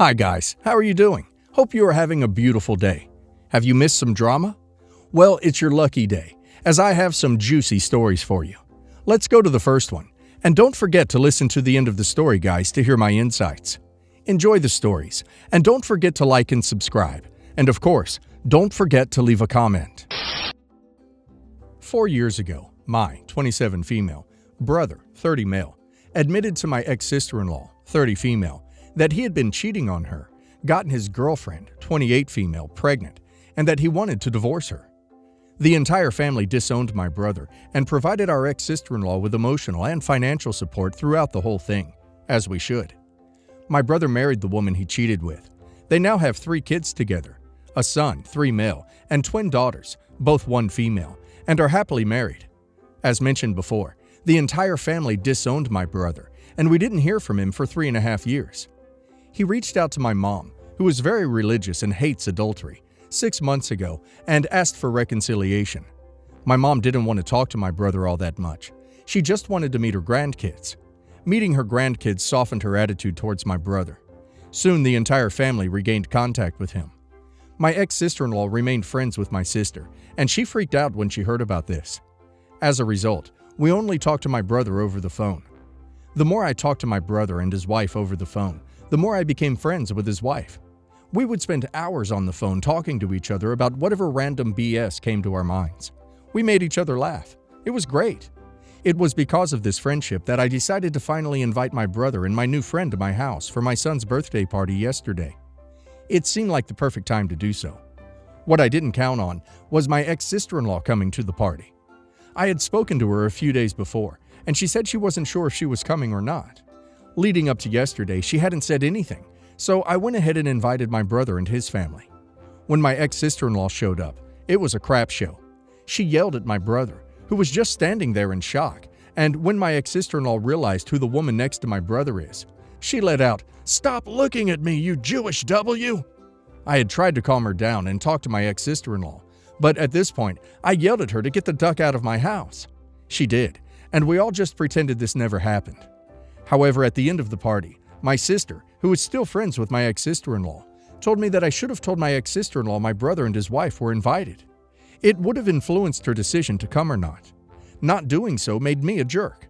Hi guys, how are you doing? Hope you are having a beautiful day. Have you missed some drama? Well, it's your lucky day, as I have some juicy stories for you. Let's go to the first one, and don't forget to listen to the end of the story, guys, to hear my insights. Enjoy the stories, and don't forget to like and subscribe. And of course, don't forget to leave a comment. 4 years ago, my 27 female brother, 30 male, admitted to my ex-sister-in-law, 30 female, that he had been cheating on her, gotten his girlfriend, 28 female, pregnant, and that he wanted to divorce her. The entire family disowned my brother and provided our ex-sister-in-law with emotional and financial support throughout the whole thing, as we should. My brother married the woman he cheated with. They now have 3 kids together, a son, 3 male, and twin daughters, both 1 female, and are happily married. As mentioned before, the entire family disowned my brother, and we didn't hear from him for 3.5 years. He reached out to my mom, who is very religious and hates adultery, 6 months ago and asked for reconciliation. My mom didn't want to talk to my brother all that much. She just wanted to meet her grandkids. Meeting her grandkids softened her attitude towards my brother. Soon the entire family regained contact with him. My ex-sister-in-law remained friends with my sister, and she freaked out when she heard about this. As a result, we only talked to my brother over the phone. The more I talked to my brother and his wife over the phone, the more I became friends with his wife. We would spend hours on the phone talking to each other about whatever random BS came to our minds. We made each other laugh. It was great. It was because of this friendship that I decided to finally invite my brother and my new friend to my house for my son's birthday party yesterday. It seemed like the perfect time to do so. What I didn't count on was my ex-sister-in-law coming to the party. I had spoken to her a few days before, and she said she wasn't sure if she was coming or not. Leading up to yesterday, she hadn't said anything, so I went ahead and invited my brother and his family. When my ex-sister-in-law showed up, it was a crap show. She yelled at my brother, who was just standing there in shock, and when my ex-sister-in-law realized who the woman next to my brother is, she let out, "Stop looking at me, you Jewish W!" I had tried to calm her down and talk to my ex-sister-in-law, but at this point, I yelled at her to get the duck out of my house. She did, and we all just pretended this never happened. However, at the end of the party, my sister, who is still friends with my ex-sister-in-law, told me that I should have told my ex-sister-in-law my brother and his wife were invited. It would have influenced her decision to come or not. Not doing so made me a jerk.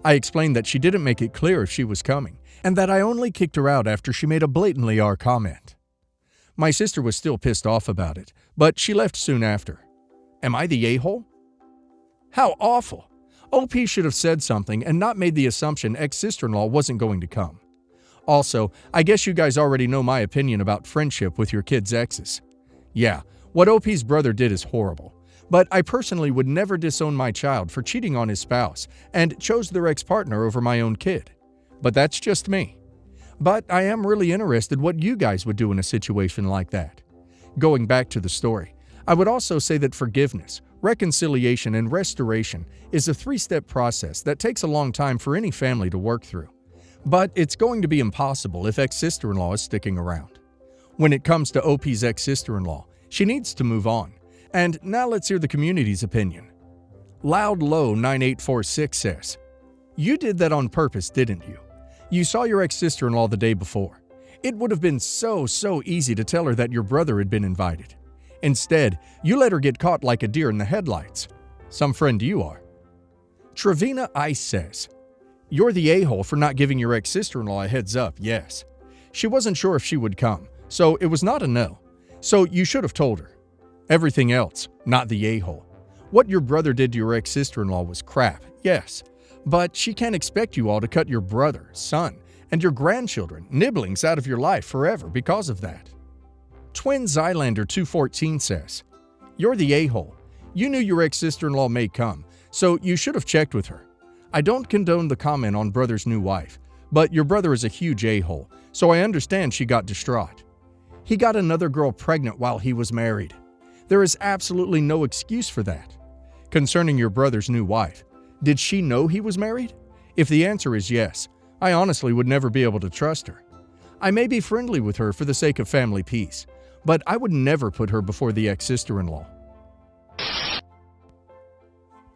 I explained that she didn't make it clear if she was coming, and that I only kicked her out after she made a blatantly R comment. My sister was still pissed off about it, but she left soon after. Am I the a-hole? How awful! OP should have said something and not made the assumption ex-sister-in-law wasn't going to come. Also, I guess you guys already know my opinion about friendship with your kids' exes. Yeah, what OP's brother did is horrible, but I personally would never disown my child for cheating on his spouse and chose their ex-partner over my own kid. But that's just me. But I am really interested what you guys would do in a situation like that. Going back to the story, I would also say that forgiveness, reconciliation, and restoration is a 3-step process that takes a long time for any family to work through. But it's going to be impossible if ex-sister-in-law is sticking around. When it comes to OP's ex-sister-in-law, she needs to move on. And now let's hear the community's opinion. Loud Low 9846 says, "You did that on purpose, didn't you? You saw your ex-sister-in-law the day before. It would have been so easy to tell her that your brother had been invited. Instead, you let her get caught like a deer in the headlights. Some friend you are." Trevina Ice says, "You're the a-hole for not giving your ex-sister-in-law a heads up, yes. She wasn't sure if she would come, so it was not a no. So you should have told her. Everything else, not the a-hole. What your brother did to your ex-sister-in-law was crap, yes. But she can't expect you all to cut your brother, son, and your grandchildren, nibblings out of your life forever because of that." Twin Zylander 214 says, "You're the a-hole. You knew your ex-sister-in-law may come, so you should have checked with her. I don't condone the comment on brother's new wife, but your brother is a huge a-hole, so I understand she got distraught. He got another girl pregnant while he was married. There is absolutely no excuse for that. Concerning your brother's new wife, did she know he was married? If the answer is yes, I honestly would never be able to trust her. I may be friendly with her for the sake of family peace, but I would never put her before the ex-sister-in-law."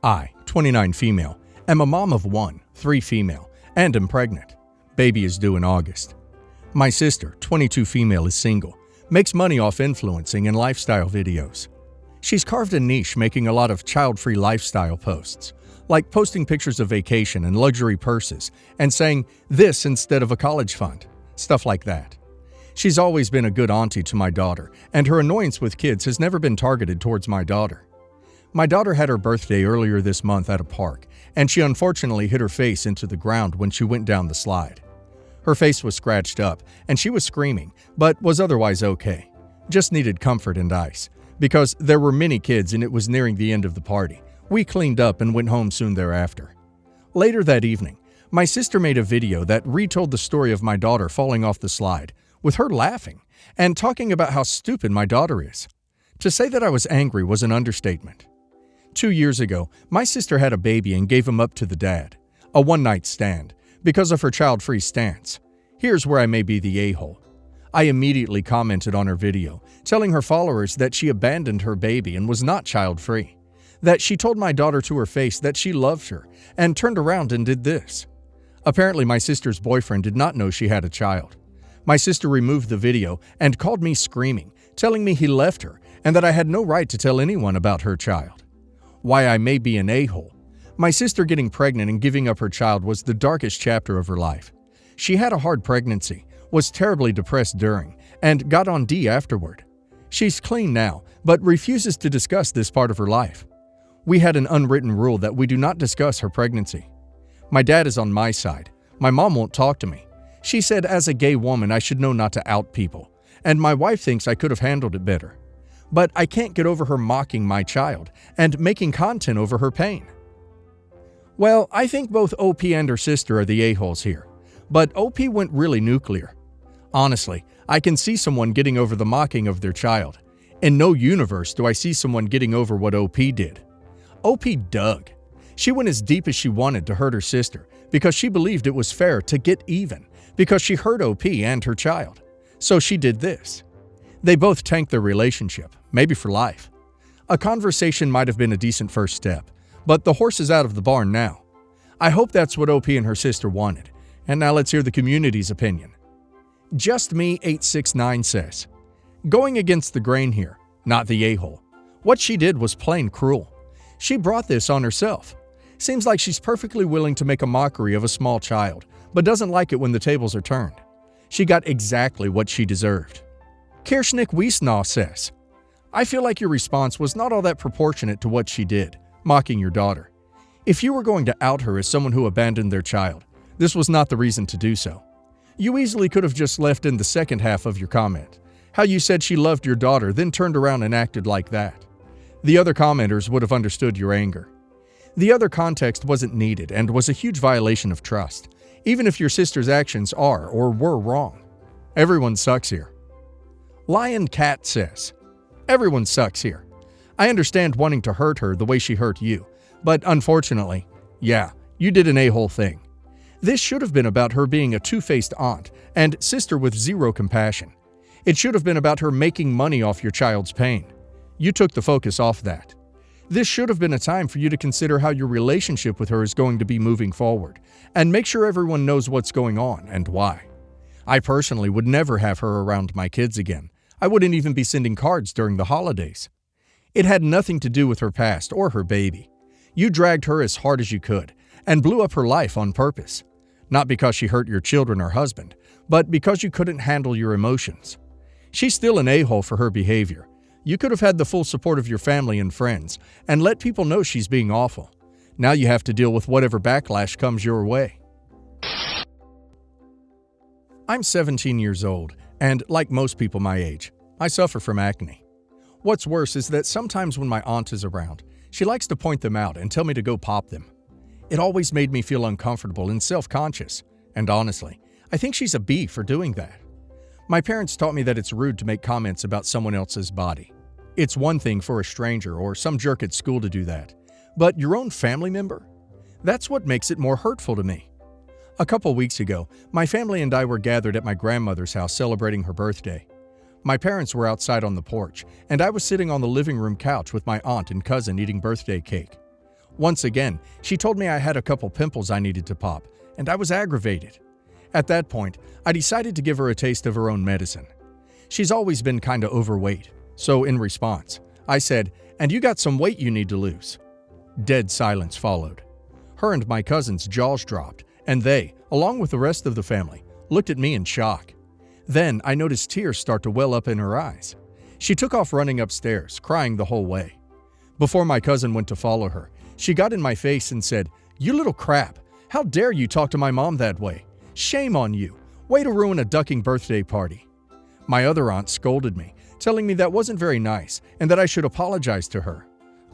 I, 29 female, am a mom of 1, 3 female, and am pregnant. Baby is due in August. My sister, 22 female, is single, makes money off influencing and lifestyle videos. She's carved a niche making a lot of child-free lifestyle posts, like posting pictures of vacation and luxury purses and saying this instead of a college fund, stuff like that. She's always been a good auntie to my daughter, and her annoyance with kids has never been targeted towards my daughter. My daughter had her birthday earlier this month at a park, and she unfortunately hit her face into the ground when she went down the slide. Her face was scratched up, and she was screaming, but was otherwise okay. Just needed comfort and ice, because there were many kids and it was nearing the end of the party. We cleaned up and went home soon thereafter. Later that evening, my sister made a video that retold the story of my daughter falling off the slide, with her laughing and talking about how stupid my daughter is. To say that I was angry was an understatement. 2 years ago, my sister had a baby and gave him up to the dad, a one-night stand, because of her child-free stance. Here's where I may be the a-hole. I immediately commented on her video, telling her followers that she abandoned her baby and was not child-free, that she told my daughter to her face that she loved her, and turned around and did this. Apparently, my sister's boyfriend did not know she had a child. My sister removed the video and called me screaming, telling me he left her and that I had no right to tell anyone about her child. Why I may be an a-hole. My sister getting pregnant and giving up her child was the darkest chapter of her life. She had a hard pregnancy, was terribly depressed during, and got on D afterward. She's clean now, but refuses to discuss this part of her life. We had an unwritten rule that we do not discuss her pregnancy. My dad is on my side. My mom won't talk to me. She said as a gay woman I should know not to out people, and my wife thinks I could have handled it better. But I can't get over her mocking my child and making content over her pain. Well, I think both OP and her sister are the a-holes here, but OP went really nuclear. Honestly, I can see someone getting over the mocking of their child. In no universe do I see someone getting over what OP did. OP dug. She went as deep as she wanted to hurt her sister because she believed it was fair to get even because she hurt OP and her child. So she did this. They both tanked their relationship, maybe for life. A conversation might have been a decent first step, but the horse is out of the barn now. I hope that's what OP and her sister wanted. And now let's hear the community's opinion. Just Me 869 says, going against the grain here, not the a-hole. What she did was plain cruel. She brought this on herself. Seems like she's perfectly willing to make a mockery of a small child, but doesn't like it when the tables are turned. She got exactly what she deserved. Kirschnick Wiesnaw says, I feel like your response was not all that proportionate to what she did, mocking your daughter. If you were going to out her as someone who abandoned their child, this was not the reason to do so. You easily could have just left in the second half of your comment, how you said she loved your daughter, then turned around and acted like that. The other commenters would have understood your anger. The other context wasn't needed and was a huge violation of trust, even if your sister's actions are or were wrong. Everyone sucks here. Lion Cat says, everyone sucks here. I understand wanting to hurt her the way she hurt you, but unfortunately, yeah, you did an a-hole thing. This should have been about her being a two-faced aunt and sister with zero compassion. It should have been about her making money off your child's pain. You took the focus off that. This should have been a time for you to consider how your relationship with her is going to be moving forward, and make sure everyone knows what's going on and why. I personally would never have her around my kids again. I wouldn't even be sending cards during the holidays. It had nothing to do with her past or her baby. You dragged her as hard as you could and blew up her life on purpose. Not because she hurt your children or husband, but because you couldn't handle your emotions. She's still an a-hole for her behavior. You could have had the full support of your family and friends and let people know she's being awful. Now you have to deal with whatever backlash comes your way. I'm 17 years old, and like most people my age, I suffer from acne. What's worse is that sometimes when my aunt is around, she likes to point them out and tell me to go pop them. It always made me feel uncomfortable and self-conscious, and honestly, I think she's a bee for doing that. My parents taught me that it's rude to make comments about someone else's body. It's one thing for a stranger or some jerk at school to do that, but your own family member? That's what makes it more hurtful to me. A couple weeks ago, my family and I were gathered at my grandmother's house celebrating her birthday. My parents were outside on the porch, and I was sitting on the living room couch with my aunt and cousin eating birthday cake. Once again, she told me I had a couple pimples I needed to pop, and I was aggravated. At that point, I decided to give her a taste of her own medicine. She's always been kinda overweight, so in response, I said, "And you got some weight you need to lose." Dead silence followed. Her and my cousin's jaws dropped, and they, along with the rest of the family, looked at me in shock. Then I noticed tears start to well up in her eyes. She took off running upstairs, crying the whole way. Before my cousin went to follow her, she got in my face and said, "You little crap! How dare you talk to my mom that way? Shame on you! Way to ruin a ducking birthday party." My other aunt scolded me, telling me that wasn't very nice and that I should apologize to her.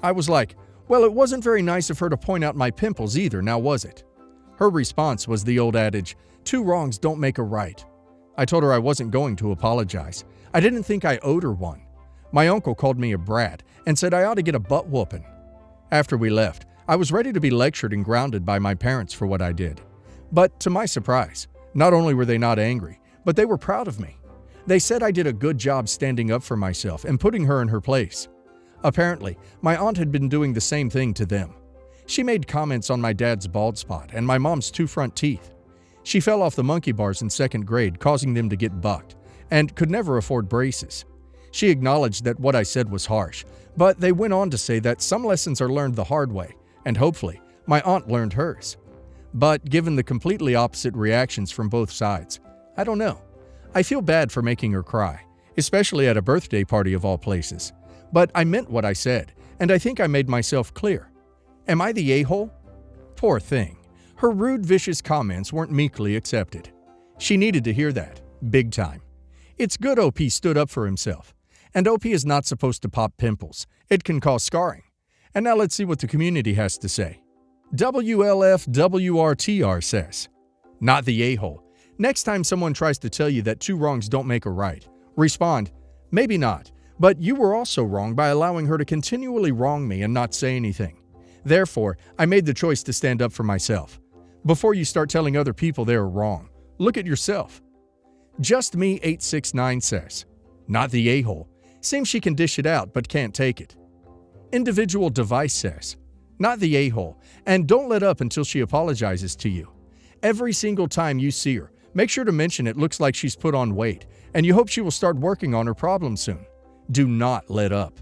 I was like, well, it wasn't very nice of her to point out my pimples either, now was it? Her response was the old adage, "Two wrongs don't make a right." I told her I wasn't going to apologize. I didn't think I owed her one. My uncle called me a brat and said I ought to get a butt whooping. After we left, I was ready to be lectured and grounded by my parents for what I did. But to my surprise, not only were they not angry, but they were proud of me. They said I did a good job standing up for myself and putting her in her place. Apparently, my aunt had been doing the same thing to them. She made comments on my dad's bald spot and my mom's two front teeth. She fell off the monkey bars in second grade, causing them to get bucked, and could never afford braces. She acknowledged that what I said was harsh, but they went on to say that some lessons are learned the hard way, and hopefully, my aunt learned hers. But given the completely opposite reactions from both sides, I don't know. I feel bad for making her cry, especially at a birthday party of all places. But I meant what I said, and I think I made myself clear. Am I the a-hole? Poor thing. Her rude, vicious comments weren't meekly accepted. She needed to hear that, big time. It's good OP stood up for himself. And OP is not supposed to pop pimples. It can cause scarring. And now let's see what the community has to say. WLFWRTR says, "Not the a-hole. Next time someone tries to tell you that two wrongs don't make a right, respond, maybe not, but you were also wrong by allowing her to continually wrong me and not say anything. Therefore, I made the choice to stand up for myself. Before you start telling other people they are wrong, look at yourself." Just Me 869 says, "Not the a-hole. Seems she can dish it out but can't take it." Individual Device says, "Not the a-hole, and don't let up until she apologizes to you. Every single time you see her, make sure to mention it looks like she's put on weight, and you hope she will start working on her problem soon. Do not let up."